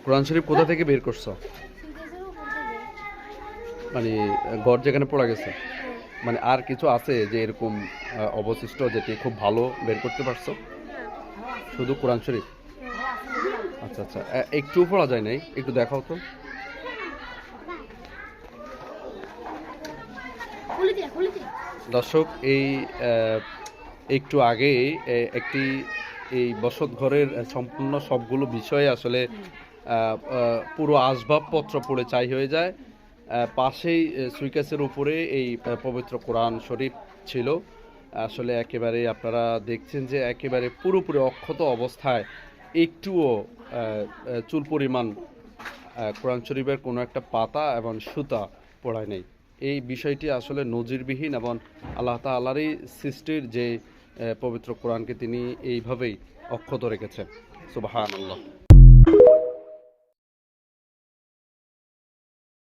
কোরআন শরীফ কোথা থেকে বের করছো? মানে ঘর যেখানে পড়া গেছে, মানে আর কিছু আছে যে এরকম অবশিষ্ট যেটি খুব ভালো বের করতে পারছো? শুধু কোরআন শরীফ? আচ্ছা আচ্ছা, একটু পড়া যায় নাই, একটু দেখাও তো। দর্শক, এই একটু আগে একটি এই বসত ঘরের সম্পূর্ণ সবগুলো বিষয়ে আসলে পুরো আসবাবপত্র পড়ে ছাই হয়ে যায়। পাশেই সুইকেসের উপরে এই পবিত্র কোরআন শরীফ ছিল। আসলে একেবারে আপনারা দেখছেন যে একেবারে পুরোপুরি অক্ষত অবস্থায়, একটুও চুল পরিমাণ কোরআন শরীফের কোনো একটা পাতা এবং সুতা পড়ায় নেই। এই বিষয়টি আসলে নজিরবিহীন এবং আল্লাহ তাআলারই সৃষ্টির যে পবিত্র কোরআনকে তিনি এইভাবেই অক্ষত রেখেছেন। সুবহানাল্লাহ।